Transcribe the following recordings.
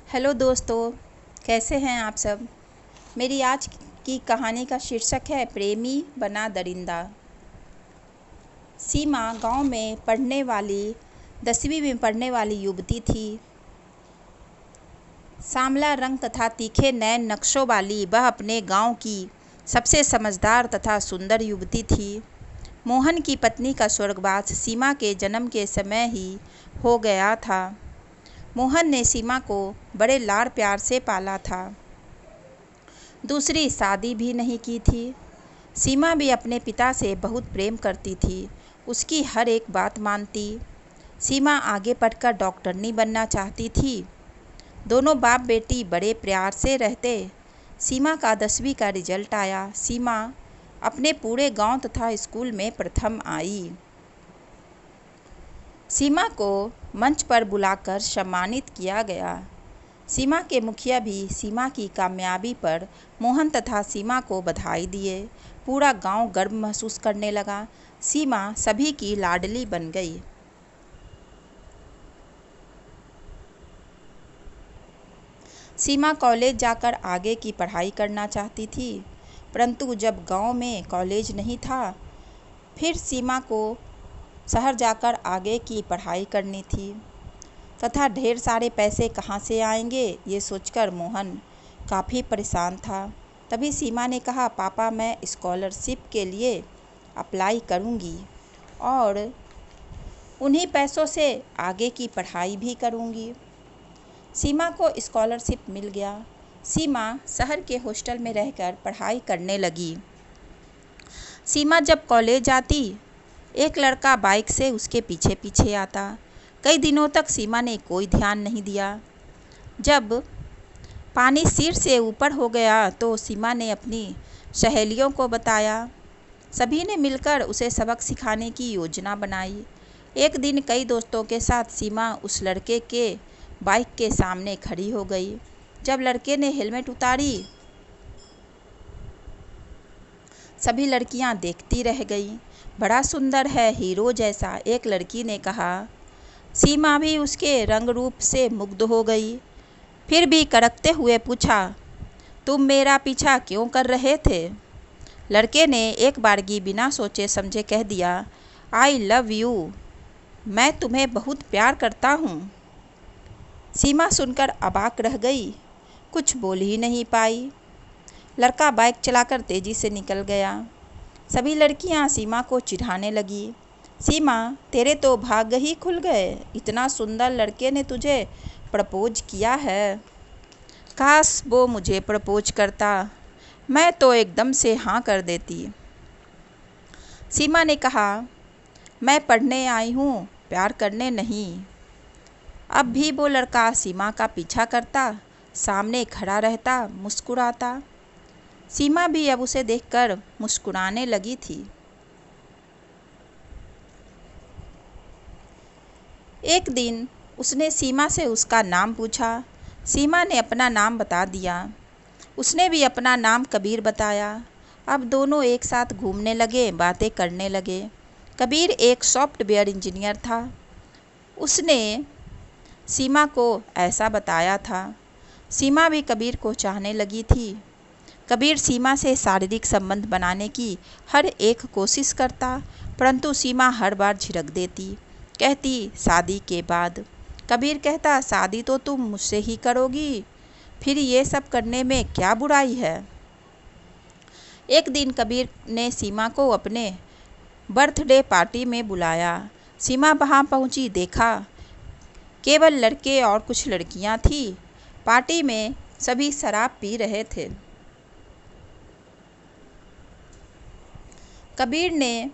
Hello दोस्तों, कैसे हैं आप सब। मेरी आज की कहानी का शीर्षक है प्रेमी बना दरिंदा। सीमा गांव में पढ़ने वाली 10वीं में पढ़ने वाली युवती थी। सांवला रंग तथा तीखे नैन नक्शों वाली वह अपने गांव की सबसे समझदार तथा सुंदर युवती थी। मोहन की पत्नी का स्वर्गवास सीमा के जन्म के समय ही हो गया था। मोहन ने सीमा को बड़े लाड़ प्यार से पाला था। दूसरी शादी भी नहीं की थी। सीमा भी अपने पिता से बहुत प्रेम करती थी, उसकी हर एक बात मानती। सीमा आगे पढ़कर डॉक्टरनी बनना चाहती थी। दोनों बाप बेटी बड़े प्यार से रहते। सीमा का 10वीं का रिजल्ट आया। सीमा अपने पूरे गांव तथा स्कूल में प्रथम आई। सीमा को मंच पर बुलाकर सम्मानित किया गया। सीमा के मुखिया भी सीमा की कामयाबी पर मोहन तथा सीमा को बधाई दिए। पूरा गांव गर्व महसूस करने लगा। सीमा सभी की लाडली बन गई। सीमा कॉलेज जाकर आगे की पढ़ाई करना चाहती थी, परंतु जब गांव में कॉलेज नहीं था, फिर सीमा को शहर जाकर आगे की पढ़ाई करनी थी तथा ढेर सारे पैसे कहाँ से आएंगे ये सोचकर मोहन काफ़ी परेशान था। तभी सीमा ने कहा, पापा मैं स्कॉलरशिप के लिए अप्लाई करूँगी और उन्हीं पैसों से आगे की पढ़ाई भी करूँगी। सीमा को स्कॉलरशिप मिल गया। सीमा शहर के हॉस्टल में रहकर पढ़ाई करने लगी। सीमा जब कॉलेज आती, एक लड़का बाइक से उसके पीछे पीछे आता। कई दिनों तक सीमा ने कोई ध्यान नहीं दिया। जब पानी सिर से ऊपर हो गया तो सीमा ने अपनी सहेलियों को बताया। सभी ने मिलकर उसे सबक सिखाने की योजना बनाई। एक दिन कई दोस्तों के साथ सीमा उस लड़के के बाइक के सामने खड़ी हो गई। जब लड़के ने हेलमेट उतारी, सभी लड़कियां देखती रह गईं। बड़ा सुंदर है, हीरो जैसा, एक लड़की ने कहा। सीमा भी उसके रंग रूप से मुग्ध हो गई। फिर भी कड़कते हुए पूछा, तुम मेरा पीछा क्यों कर रहे थे? लड़के ने एक बारगी बिना सोचे समझे कह दिया, आई लव यू, मैं तुम्हें बहुत प्यार करता हूँ। सीमा सुनकर अबाक रह गई, कुछ बोल ही नहीं पाई। लड़का बाइक चलाकर तेजी से निकल गया। सभी लड़कियां सीमा को चिढ़ाने लगी। सीमा, तेरे तो भाग्य ही खुल गए, इतना सुंदर लड़के ने तुझे प्रपोज किया है। काश वो मुझे प्रपोज करता, मैं तो एकदम से हाँ कर देती। सीमा ने कहा, मैं पढ़ने आई हूँ, प्यार करने नहीं। अब भी वो लड़का सीमा का पीछा करता, सामने खड़ा रहता, मुस्कुराता। सीमा भी अब उसे देखकर मुस्कुराने लगी थी। एक दिन उसने सीमा से उसका नाम पूछा। सीमा ने अपना नाम बता दिया। उसने भी अपना नाम कबीर बताया। अब दोनों एक साथ घूमने लगे, बातें करने लगे। कबीर एक सॉफ्टवेयर इंजीनियर था। उसने सीमा को ऐसा बताया था। सीमा भी कबीर को चाहने लगी थी। कबीर सीमा से शारीरिक संबंध बनाने की हर एक कोशिश करता, परंतु सीमा हर बार झिड़क देती, कहती शादी के बाद। कबीर कहता, शादी तो तुम मुझसे ही करोगी, फिर ये सब करने में क्या बुराई है। एक दिन कबीर ने सीमा को अपने बर्थडे पार्टी में बुलाया। सीमा वहाँ पहुँची, देखा केवल लड़के और कुछ लड़कियाँ थी। पार्टी में सभी शराब पी रहे थे। कबीर ने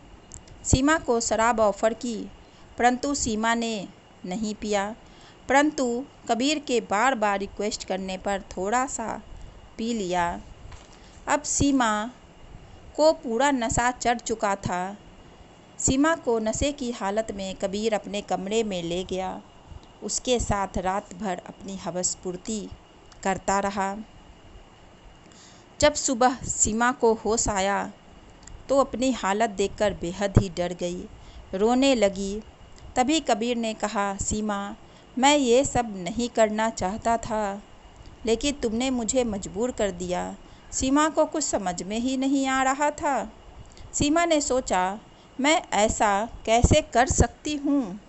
सीमा को शराब ऑफर की, परंतु सीमा ने नहीं पिया। परंतु कबीर के बार बार रिक्वेस्ट करने पर थोड़ा सा पी लिया। अब सीमा को पूरा नशा चढ़ चुका था। सीमा को नशे की हालत में कबीर अपने कमरे में ले गया। उसके साथ रात भर अपनी हवस पूर्ति करता रहा। जब सुबह सीमा को होश आया तो अपनी हालत देखकर बेहद ही डर गई, रोने लगी। तभी कबीर ने कहा, सीमा मैं ये सब नहीं करना चाहता था, लेकिन तुमने मुझे मजबूर कर दिया। सीमा को कुछ समझ में ही नहीं आ रहा था। सीमा ने सोचा, मैं ऐसा कैसे कर सकती हूँ।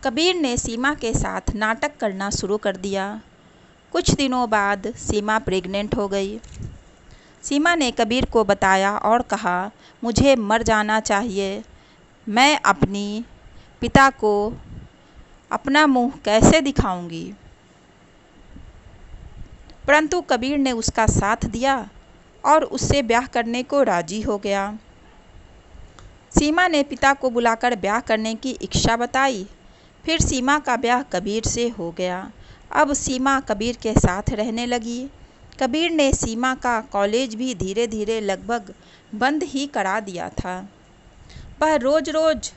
कबीर ने सीमा के साथ नाटक करना शुरू कर दिया। कुछ दिनों बाद सीमा प्रेग्नेंट हो गई। सीमा ने कबीर को बताया और कहा, मुझे मर जाना चाहिए। मैं अपनी पिता को अपना मुंह कैसे दिखाऊंगी। परंतु कबीर ने उसका साथ दिया और उससे ब्याह करने को राजी हो गया। सीमा ने पिता को बुलाकर ब्याह करने की इच्छा बताई। फिर सीमा का ब्याह कबीर से हो गया। अब सीमा कबीर के साथ रहने लगी। कबीर ने सीमा का कॉलेज भी धीरे धीरे लगभग बंद ही करा दिया था। वह रोज रोज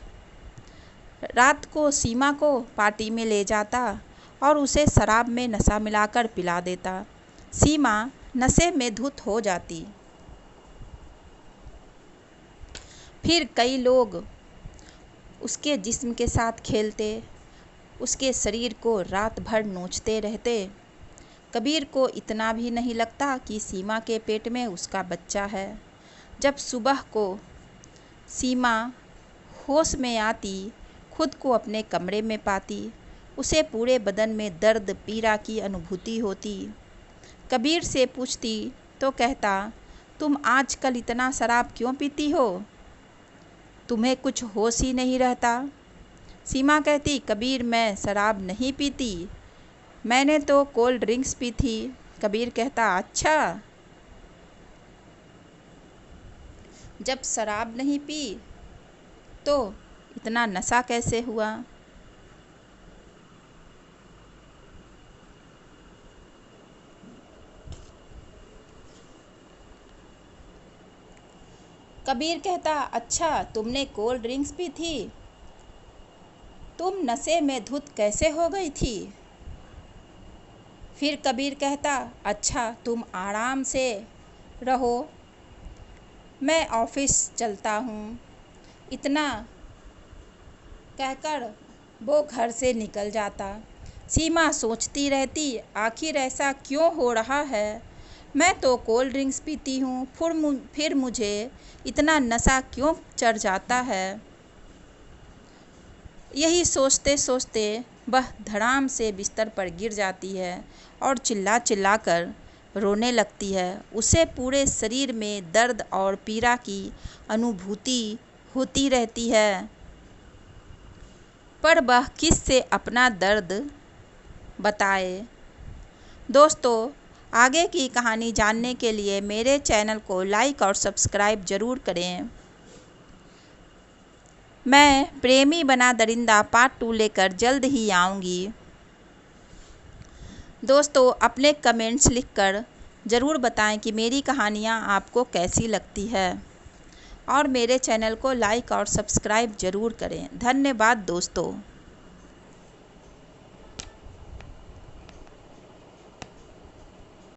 रात को सीमा को पार्टी में ले जाता और उसे शराब में नशा मिलाकर पिला देता। सीमा नशे में धुत हो जाती। फिर कई लोग उसके जिस्म के साथ खेलते, उसके शरीर को रात भर नोचते रहते। कबीर को इतना भी नहीं लगता कि सीमा के पेट में उसका बच्चा है। जब सुबह को सीमा होश में आती, खुद को अपने कमरे में पाती, उसे पूरे बदन में दर्द पीड़ा की अनुभूति होती। कबीर से पूछती तो कहता, तुम आजकल इतना शराब क्यों पीती हो? तुम्हें कुछ होश ही नहीं रहता। सीमा कहती, कबीर मैं शराब नहीं पीती, मैंने तो कोल्ड ड्रिंक्स पी थी। कबीर कहता, अच्छा, जब शराब नहीं पी तो इतना नशा कैसे हुआ? कबीर कहता, अच्छा, तुमने कोल्ड ड्रिंक्स पी थी, तुम नशे में धुत कैसे हो गई थी? फिर कबीर कहता, अच्छा, तुम आराम से रहो, मैं ऑफिस चलता हूँ। इतना कहकर वो घर से निकल जाता। सीमा सोचती रहती, आखिर ऐसा क्यों हो रहा है? मैं तो कोल्ड ड्रिंक्स पीती हूँ, फिर मुझे इतना नशा क्यों चढ़ जाता है? यही सोचते सोचते वह धड़ाम से बिस्तर पर गिर जाती है और चिल्ला चिल्ला कर रोने लगती है। उसे पूरे शरीर में दर्द और पीड़ा की अनुभूति होती रहती है, पर वह किससे अपना दर्द बताए। दोस्तों, आगे की कहानी जानने के लिए मेरे चैनल को लाइक और सब्सक्राइब ज़रूर करें। मैं प्रेमी बना दरिंदा पार्ट 2 लेकर जल्द ही आऊँगी। दोस्तों, अपने कमेंट्स लिखकर ज़रूर बताएं कि मेरी कहानियाँ आपको कैसी लगती है और मेरे चैनल को लाइक और सब्सक्राइब ज़रूर करें। धन्यवाद दोस्तों।